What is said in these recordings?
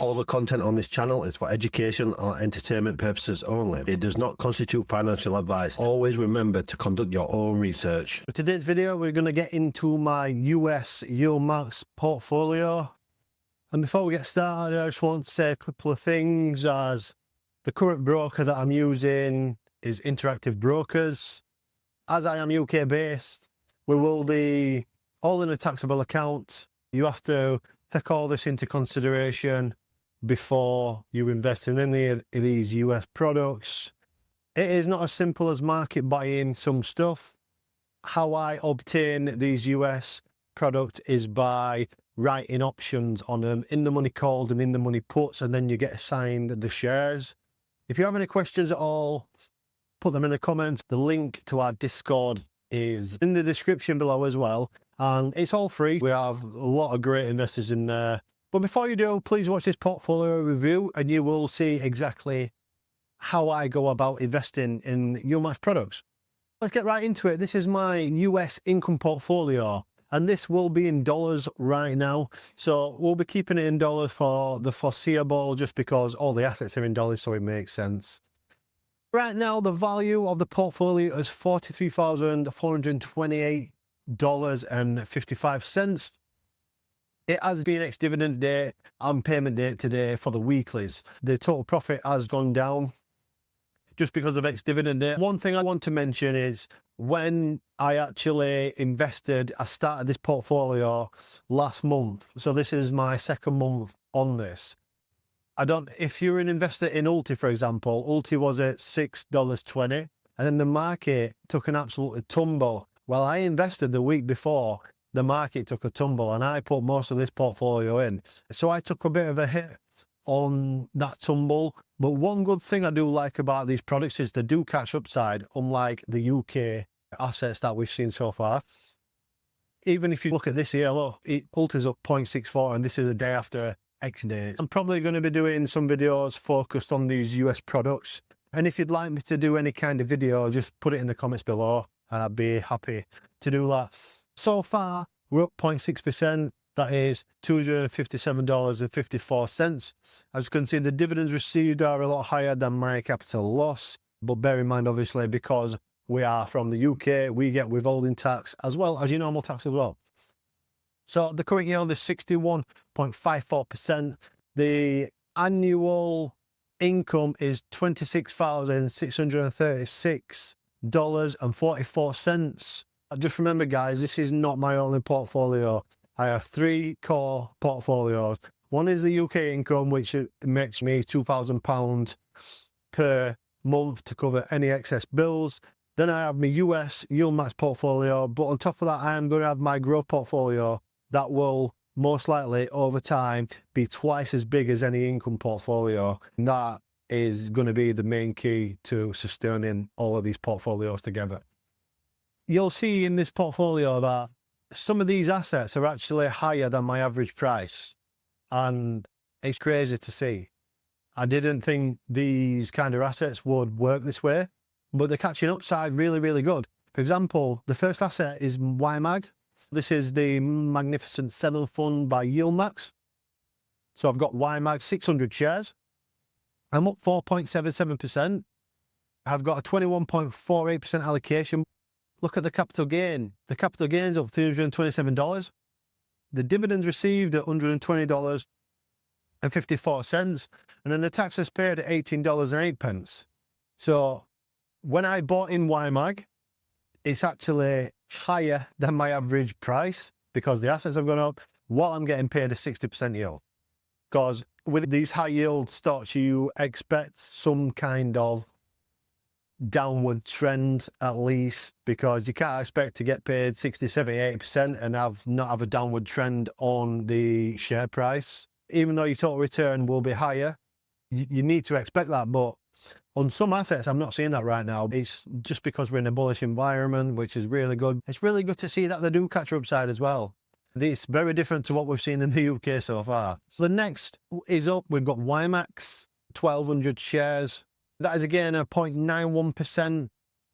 All the content on this channel is for education or entertainment purposes only. It does not constitute financial advice. Always remember to conduct your own research. For today's video, we're going to get into my US YieldMax portfolio. And before we get started, I just want to say a couple of things, as the current broker that I'm using is Interactive Brokers. As I am UK based, we will be all in a taxable account. You have to take all this into consideration before you invest in any of these US products. It is not as simple as market buying some stuff. How I obtain these US products is by writing options on them, in the money called and in the money puts, and then you get assigned the shares. If you have any questions at all, put them in the comments. The link to our Discord is in the description below as well, and it's all free. We have a lot of great investors in there. But before you do, please watch this portfolio review and you will see exactly how I go about investing in YieldMax products. Let's get right into it. This is my US income portfolio, and this will be in dollars right now. So we'll be keeping it in dollars for the foreseeable, just because all the assets are in dollars, so it makes sense. Right now, the value of the portfolio is $43,428.55. It has been ex-dividend day and payment date today for the weeklies. The total profit has gone down just because of ex-dividend day. One thing I want to mention is when I actually invested, I started this portfolio last month. So this is my second month on this. If you're an investor in ULTY, for example, ULTY was at $6.20, and then the market took an absolute tumble. Well, I invested the week before the market took a tumble, and I put most of this portfolio in. So I took a bit of a hit on that tumble. But one good thing I do like about these products is they do catch upside, unlike the UK assets that we've seen so far. Even if you look at this here, look, ULTY's up 0.64, and this is the day after X days. I'm probably going to be doing some videos focused on these US products. And if you'd like me to do any kind of video, just put it in the comments below, and I'd be happy to do that. So far, we're up 0.6%. That is $257.54. As you can see, the dividends received are a lot higher than my capital loss. But bear in mind, obviously, because we are from the UK, we get withholding tax as well as your normal tax as well. So the current yield is 61.54%. The annual income is $26,636.44. Just remember, guys, this is not my only portfolio. I have three core portfolios. One is the UK income, which makes me £2,000 per month to cover any excess bills. Then I have my US YieldMax portfolio, but on top of that, I am going to have my growth portfolio that will most likely over time be twice as big as any income portfolio. And that is going to be the main key to sustaining all of these portfolios together. You'll see in this portfolio that some of these assets are actually higher than my average price, and it's crazy to see. I didn't think these kind of assets would work this way, but they're catching upside really, really good. For example, the first asset is YMAG. This is the Magnificent 7 Fund by YieldMax. So I've got YMAG 600 shares. I'm up 4.77%. I've got a 21.48% allocation. Look at the capital gain. The capital gain's up $327. The dividends received at $120.54. And then the taxes paid at $18.08. So when I bought in YMAG, it's actually higher than my average price because the assets have gone up while I'm getting paid a 60% yield. Because with these high yield stocks, you expect some kind of downward trend at least, because you can't expect to get paid 60, 70, 80% and not have a downward trend on the share price. Even though your total return will be higher, you need to expect that. But on some assets, I'm not seeing that right now. It's just because we're in a bullish environment, which is really good. It's really good to see that they do catch upside as well. It's very different to what we've seen in the UK so far. So the next is up. We've got YMAX, 1,200 shares. That is again a 0.91%.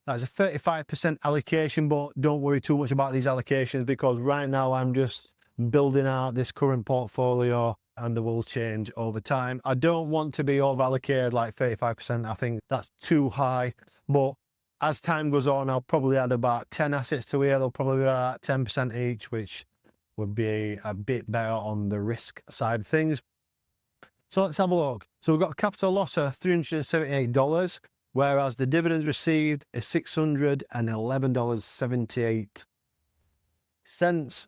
That's a 35% allocation, but don't worry too much about these allocations because right now I'm just building out this current portfolio and they will change over time. I don't want to be over allocated like 35%. I think that's too high, but as time goes on, I'll probably add about 10 assets to here. They'll probably be about 10% each, which would be a bit better on the risk side of things. So let's have a look. So we've got a capital loss of $378, whereas the dividends received is $611.78.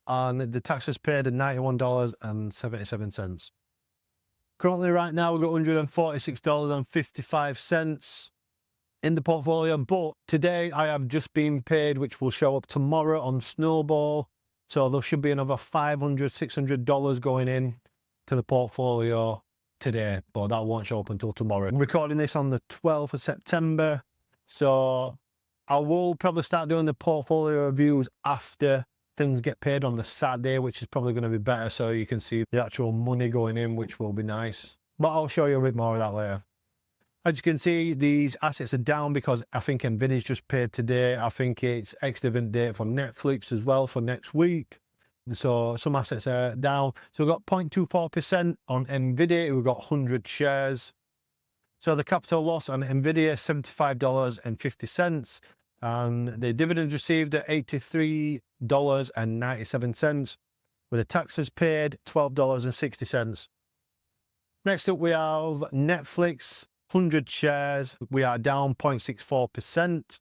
And the taxes paid are $91.77. Currently right now we've got $146.55 in the portfolio, but today I have just been paid, which will show up tomorrow on Snowball. So there should be another $500, $600 going in to the portfolio today, but that won't show up until tomorrow. I'm recording this on the 12th of September, so I will probably start doing the portfolio reviews after things get paid on the Saturday, which is probably going to be better, so you can see the actual money going in, which will be nice. But I'll show you a bit more of that later. As you can see, these assets are down because I think NVIDIA's just paid today. I think it's ex-dividend date for Netflix as well for next week. So some assets are down. So we've got 0.24% on NVIDIA. We've got 100 shares. So the capital loss on NVIDIA, $75.50. And the dividends received at $83.97. With the taxes paid, $12.60. Next up, we have Netflix, 100 shares. We are down 0.64%.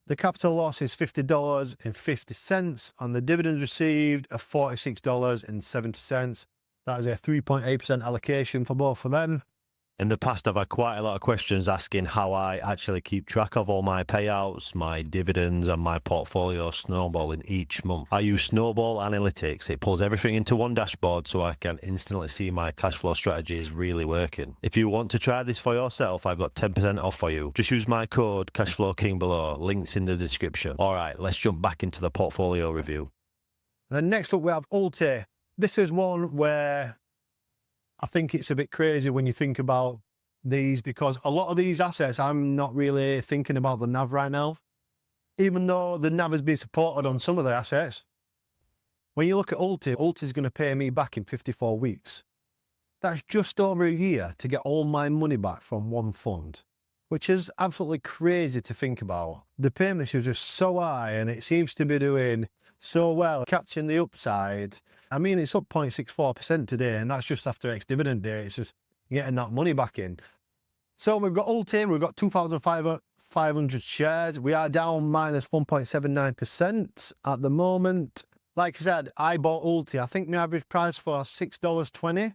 The capital loss is $50.50, and the dividends received are $46.70. That is a 3.8% allocation for both of them. In the past, I've had quite a lot of questions asking how I actually keep track of all my payouts, my dividends, and my portfolio snowballing each month. I use Snowball Analytics. It pulls everything into one dashboard so I can instantly see my cash flow strategy is really working. If you want to try this for yourself, I've got 10% off for you. Just use my code CashflowKing below. Links in the description. All right, let's jump back into the portfolio review. Then next up, we have ULTY. This is one where I think it's a bit crazy when you think about these, because a lot of these assets, I'm not really thinking about the NAV right now. Even though the NAV has been supported on some of the assets, when you look at ULTY, ULTY is going to pay me back in 54 weeks. That's just over a year to get all my money back from one fund, which is absolutely crazy to think about. The payments are just so high and it seems to be doing so well, catching the upside. I mean, it's up 0.64% today, and that's just after ex-dividend day. It's just getting that money back in. So we've got ULTY, we've got 2,500 shares. We are down minus 1.79% at the moment. Like I said, I bought ULTY. I think my average price for $6.20,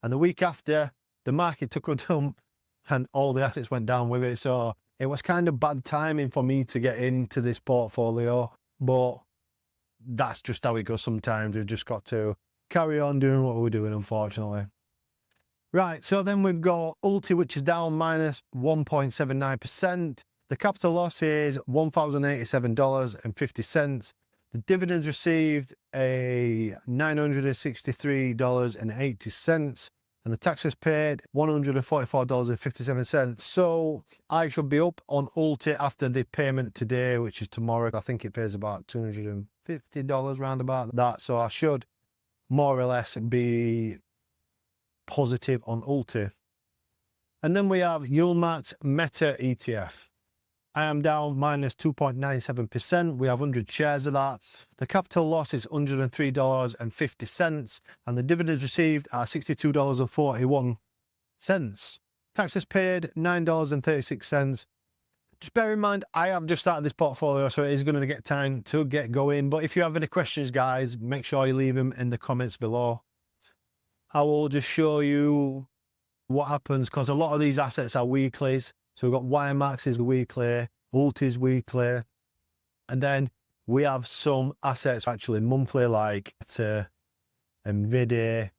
and the week after, the market took a dump and all the assets went down with it. So it was kind of bad timing for me to get into this portfolio, but that's just how it goes sometimes. We've just got to carry on doing what we're doing, unfortunately. Right, so then we've got ULTY, which is down minus 1.79%. The capital loss is $1,087.50. The dividends received a $963.80. And the taxes paid $144.57. So I should be up on ULTY after the payment today, which is tomorrow. I think it pays about $250 round about that. So I should more or less be positive on ULTY. And then we have YieldMax Meta ETF. I am down minus 2.97%. We have 100 shares of that. The capital loss is $103.50, and the dividends received are $62.41. Taxes paid $9.36. Just bear in mind, I have just started this portfolio, so it is going to get time to get going. But if you have any questions, guys, make sure you leave them in the comments below. I will just show you what happens, because a lot of these assets are weeklies. So we've got YieldMax is weekly, ULTY is weekly, and then we have some assets actually monthly, like NVIDIA.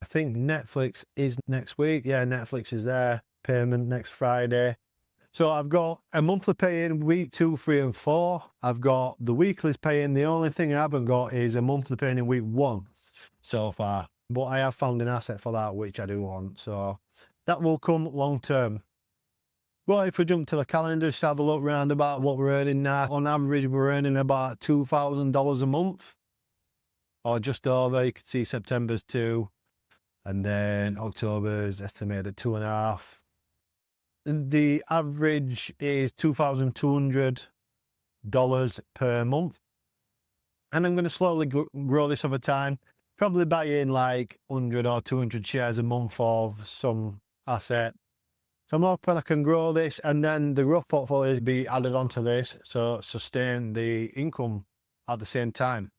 I think Netflix is next week. Yeah, Netflix is there. Payment next Friday. So I've got a monthly pay-in week 2, 3, and 4. I've got the weeklies pay-in. The only thing I haven't got is a monthly pay-in in week 1 so far. But I have found an asset for that, which I do want. So that will come long term. Well, if we jump to the calendar, just have a look round about what we're earning now. On average, we're earning about $2,000 a month, or just over. You can see September's 2, And then October's estimated at 2.5. The average is $2,200 per month. And I'm going to slowly grow this over time, probably buying like 100 or 200 shares a month of some asset. So I'm hoping I can grow this, and then the growth portfolio will be added onto this, so sustain the income at the same time,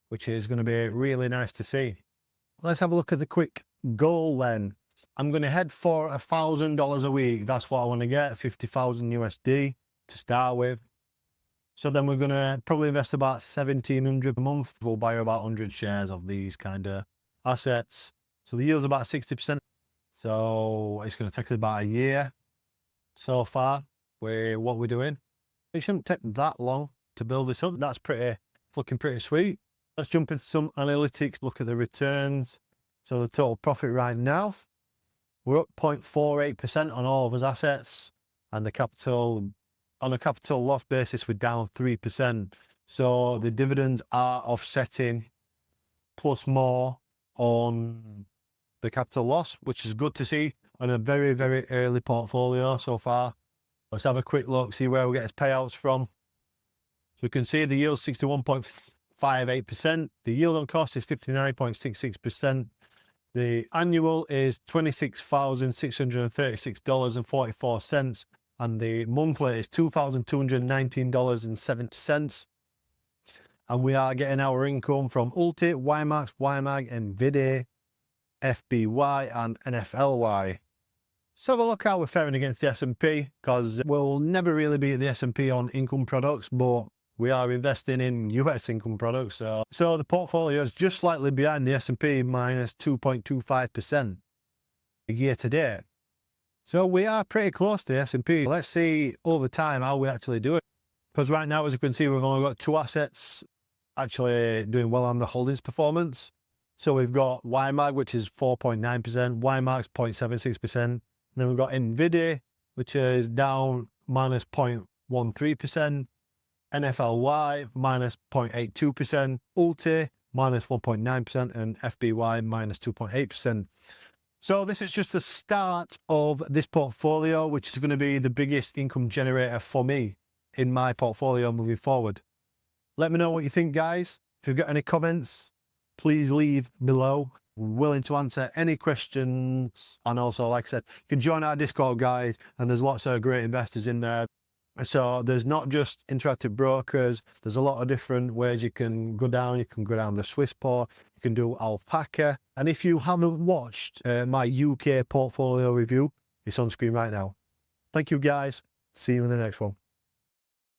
which is going to be really nice to see. Let's have a look at the quick goal then. I'm going to head for $1,000 a week. That's what I want to get, 50,000 USD to start with. So then we're going to probably invest about 1,700 a month. We'll buy about 100 shares of these kind of assets. So the yield's about 60%. So it's going to take us about a year so far with what we're doing. It shouldn't take that long to build this up. That's looking pretty sweet. Let's jump into some analytics, look at the returns. So the total profit right now, we're up 0.48% on all of his assets, and the capital, on a capital loss basis, we're down 3%. So the dividends are offsetting plus more on the capital loss, which is good to see on a very, very early portfolio so far. Let's have a quick look, see where we get his payouts from. So you can see the yield 61.58%. The yield on cost is 59.66%. The annual is $26,636.44, and the monthly is $2,219.70. And we are getting our income from ULTY, YieldMax, YMAG, NVIDIA, FBY, and NFLY. So have a look how we're faring against the S&P, because we'll never really beat the S&P on income products, but we are investing in US income products. So the portfolio is just slightly behind the S&P, minus 2.25% year to date. So we are pretty close to the S&P. Let's see over time how we actually do it. Because right now, as you can see, we've only got two assets actually doing well on the holdings performance. So we've got YMAG, which is 4.9%, YMAX 0.76%. And then we've got NVIDIA, which is down minus 0.13%. NFLY minus 0.82%, ULTY minus 1.9%, and FBY minus 2.8%. So this is just the start of this portfolio, which is going to be the biggest income generator for me in my portfolio moving forward. Let me know what you think, guys. If you've got any comments, please leave below. We're willing to answer any questions. And also, like I said, you can join our Discord, guys, and there's lots of great investors in there. So there's not just interactive brokers. There's a lot of different ways you can go down. You can go down the Swiss port. You can do alpaca. And if you haven't watched my UK portfolio review, it's on screen right now. Thank you, guys. See you in the next one.